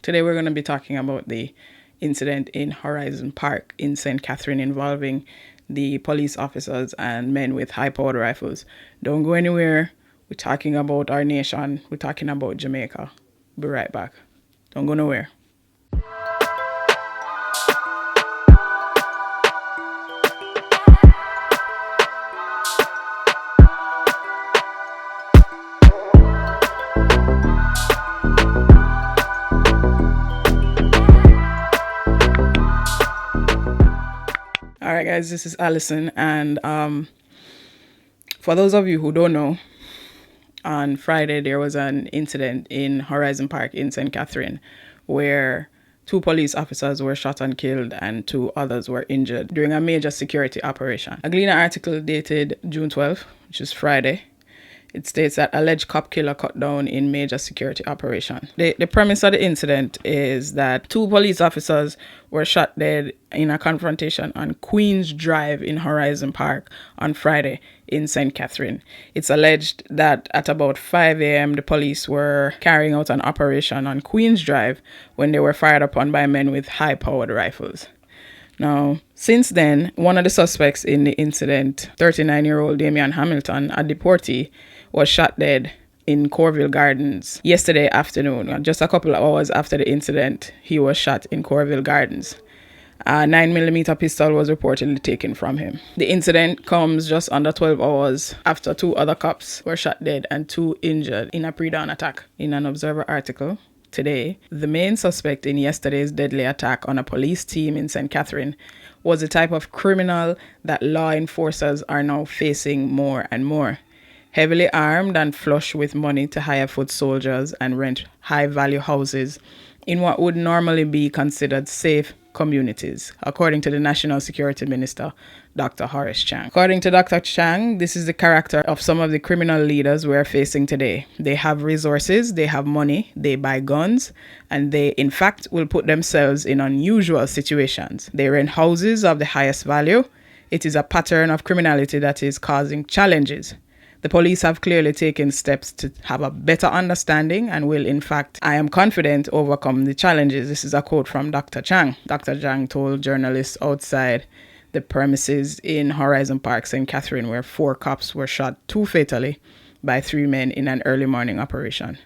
Today we're going to be talking about the incident in Horizon Park in St. Catherine involving the police officers and men with high-powered rifles. Don't go anywhere. We're talking about our nation. We're talking about Jamaica. Be right back. Don't go nowhere. All right, guys, this is Allison. And for those of you who don't know, on Friday there was an incident in Horizon Park in St. Catherine where 2 police officers were shot and killed and 2 others were injured during a major security operation. A Gleaner article dated June 12th, which is Friday. It states that alleged cop killer cut down in major security operation. The premise of the incident is that 2 police officers were shot dead in a confrontation on Queens Drive in Horizon Park on Friday in St. Catherine. It's alleged that at about 5 a.m. the police were carrying out an operation on Queens Drive when they were fired upon by men with high-powered rifles. Now, since then, one of the suspects in the incident, 39-year-old Damian Hamilton, a deportee, was shot dead in Corville Gardens yesterday afternoon. Just a couple of hours after the incident, he was shot in Corville Gardens. A 9mm pistol was reportedly taken from him. The incident comes just under 12 hours after 2 other cops were shot dead and 2 injured in a pre-dawn attack. In an Observer article today, the main suspect in yesterday's deadly attack on a police team in St. Catherine was the type of criminal that law enforcers are now facing more and more. Heavily armed and flush with money to hire foot soldiers and rent high-value houses in what would normally be considered safe communities, according to the National Security Minister, Dr. Horace Chang. According to Dr. Chang, this is the character of some of the criminal leaders we're facing today. They have resources, they have money, they buy guns, and they, in fact, will put themselves in unusual situations. They rent houses of the highest value. It is a pattern of criminality that is causing challenges. The police have clearly taken steps to have a better understanding and will, in fact, I am confident, overcome the challenges. This is a quote from Dr. Chang. Dr. Chang told journalists outside the premises in Horizon Park, St. Catherine, where 4 cops were shot, 2 fatally, by 3 men in an early morning operation.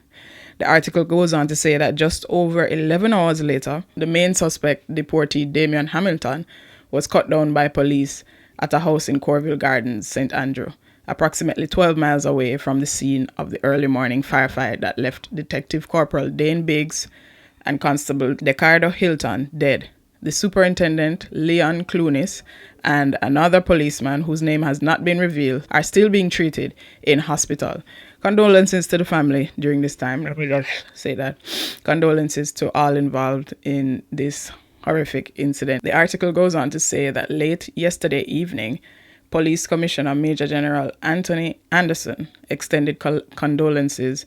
The article goes on to say that just over 11 hours later, the main suspect, deportee Damian Hamilton, was cut down by police at a house in Corville Gardens, St. Andrew, approximately 12 miles away from the scene of the early morning firefight that left Detective Corporal Dane Biggs and Constable Decardo Hilton dead. The superintendent, Leon Clunis, and another policeman whose name has not been revealed are still being treated in hospital. Condolences to the family during this time. Let me just say that. Condolences to all involved in this horrific incident. The article goes on to say that late yesterday evening, Police Commissioner Major General Anthony Anderson extended condolences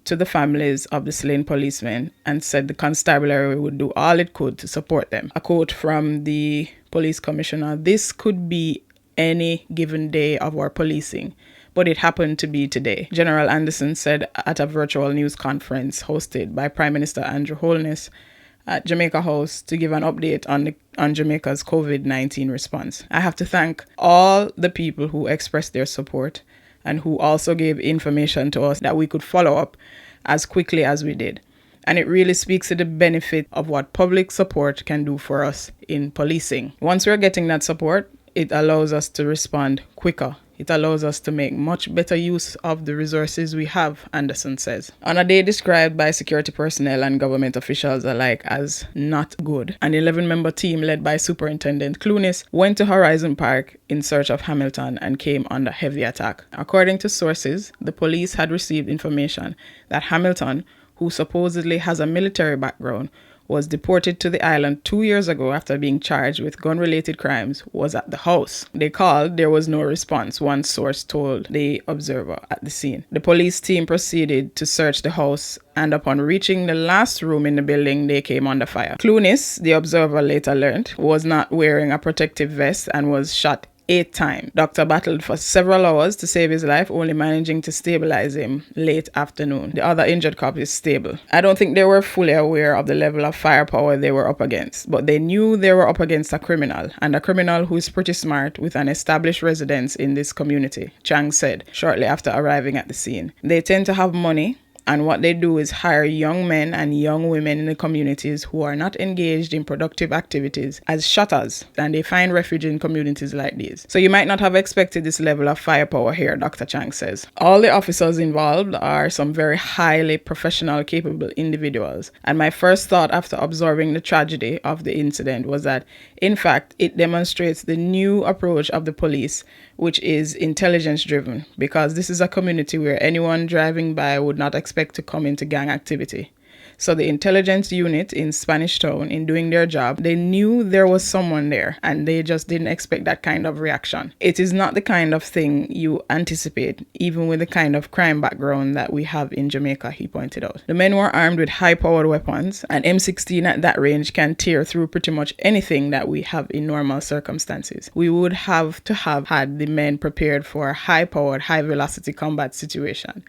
to the families of the slain policemen and said the constabulary would do all it could to support them. A quote from the police commissioner: "This could be any given day of our policing, but it happened to be today," General Anderson said at a virtual news conference hosted by Prime Minister Andrew Holness at Jamaica House to give an update on Jamaica's COVID-19 response. "I have to thank all the people who expressed their support and who also gave information to us that we could follow up as quickly as we did. And it really speaks to the benefit of what public support can do for us in policing. Once we're getting that support, it allows us to respond quicker. It allows us to make much better use of the resources we have," Anderson says. On a day described by security personnel and government officials alike as not good, an 11-member team led by Superintendent Clunis went to Horizon Park in search of Hamilton and came under heavy attack. According to sources, the police had received information that Hamilton, who supposedly has a military background, was deported to the island 2 years ago after being charged with gun-related crimes, was at the house. They called, there was no response, one source told the Observer at the scene. The police team proceeded to search the house, and upon reaching the last room in the building, they came under fire. Clunis, the Observer later learned, was not wearing a protective vest and was shot 8 times. Doctor battled for several hours to save his life, only managing to stabilize him late afternoon. The other injured cop is stable. I don't think they were fully aware of the level of firepower they were up against, but they knew they were up against a criminal, and a criminal who is pretty smart with an established residence in this community, Chang said shortly after arriving at the scene. They tend to have money, and what they do is hire young men and young women in the communities who are not engaged in productive activities as shutters, and they find refuge in communities like these. So you might not have expected this level of firepower here, Dr. Chang says. All the officers involved are some very highly professional, capable individuals. And my first thought after observing the tragedy of the incident was that, in fact, it demonstrates the new approach of the police, which is intelligence-driven, because this is a community where anyone driving by would not expect to come into gang activity. So the intelligence unit in Spanish Town, in doing their job, they knew there was someone there, and they just didn't expect that kind of reaction. It is not the kind of thing you anticipate, even with the kind of crime background that we have in Jamaica, he pointed out. The men were armed with high-powered weapons, and M16 at that range can tear through pretty much anything that we have in normal circumstances. We would have to have had the men prepared for a high-powered, high-velocity combat situation.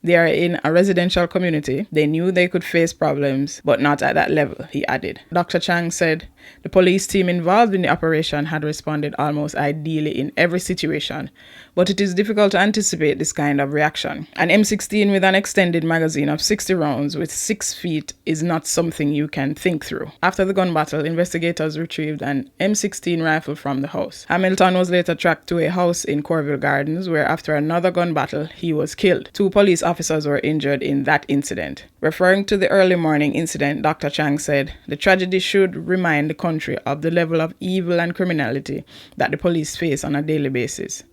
They are in a residential community. They knew they could face problems, but not at that level, he added. Dr. Chang said the police team involved in the operation had responded almost ideally in every situation, but it is difficult to anticipate this kind of reaction. An M16 with an extended magazine of 60 rounds with 6 feet is not something you can think through. After the gun battle, investigators retrieved an M16 rifle from the house. Hamilton was later tracked to a house in Corville Gardens, where after another gun battle, he was killed. 2 police officers were injured in that incident. Referring to the early morning incident, Dr. Chang said, the tragedy should remind the country of the level of evil and criminality that the police face on a daily basis.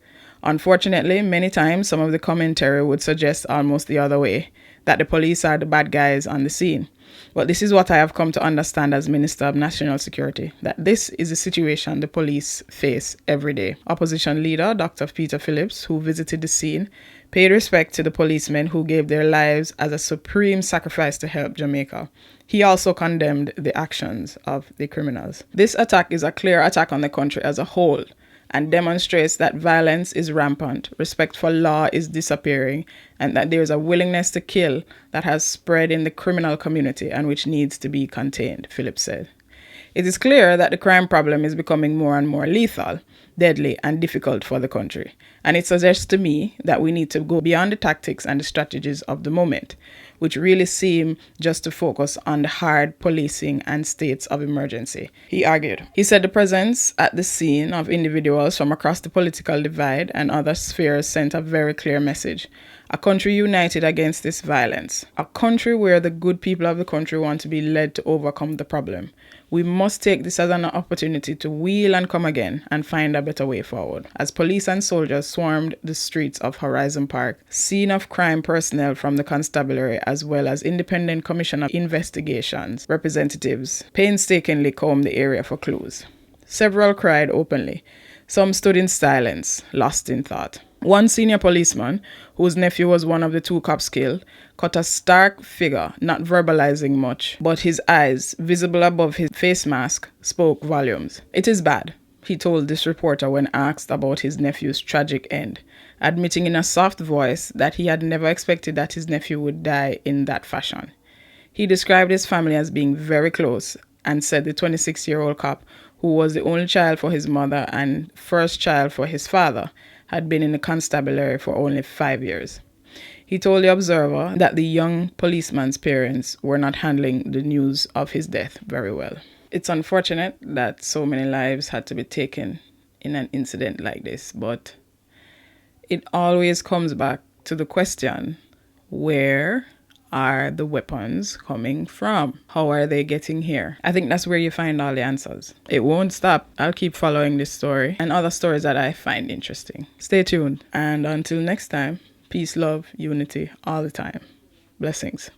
Unfortunately, many times some of the commentary would suggest almost the other way, that the police are the bad guys on the scene. But this is what I have come to understand as Minister of National Security, that this is a situation the police face every day. Opposition leader Dr. Peter Phillips, who visited the scene, paid respect to the policemen who gave their lives as a supreme sacrifice to help Jamaica. He also condemned the actions of the criminals. This attack is a clear attack on the country as a whole, and demonstrates that violence is rampant, respect for law is disappearing, and that there is a willingness to kill that has spread in the criminal community and which needs to be contained, Phillips said. It is clear that the crime problem is becoming more and more lethal, deadly, and difficult for the country. And it suggests to me that we need to go beyond the tactics and the strategies of the moment, which really seem just to focus on the hard policing and states of emergency, he argued. He said the presence at the scene of individuals from across the political divide and other spheres sent a very clear message. A country united against this violence. A country where the good people of the country want to be led to overcome the problem. We must take this as an opportunity to wheel and come again and find a better way forward. As police and soldiers swarmed the streets of Horizon Park, scene of crime personnel from the constabulary as well as independent commission of investigations representatives painstakingly combed the area for clues. Several cried openly. Some stood in silence, lost in thought. One senior policeman, whose nephew was one of the 2 cops killed, cut a stark figure, not verbalizing much, but his eyes, visible above his face mask, spoke volumes. It is bad, he told this reporter when asked about his nephew's tragic end, admitting in a soft voice that he had never expected that his nephew would die in that fashion. He described his family as being very close and said the 26-year-old cop, who was the only child for his mother and first child for his father, had been in the constabulary for only 5 years. He told the Observer that the young policeman's parents were not handling the news of his death very well. It's unfortunate that so many lives had to be taken in an incident like this, but it always comes back to the question, where are the weapons coming from? How are they getting here? I think that's where you find all the answers. It won't stop. I'll keep following this story and other stories that I find interesting. Stay tuned. And until next time, peace, love, unity all the time. Blessings.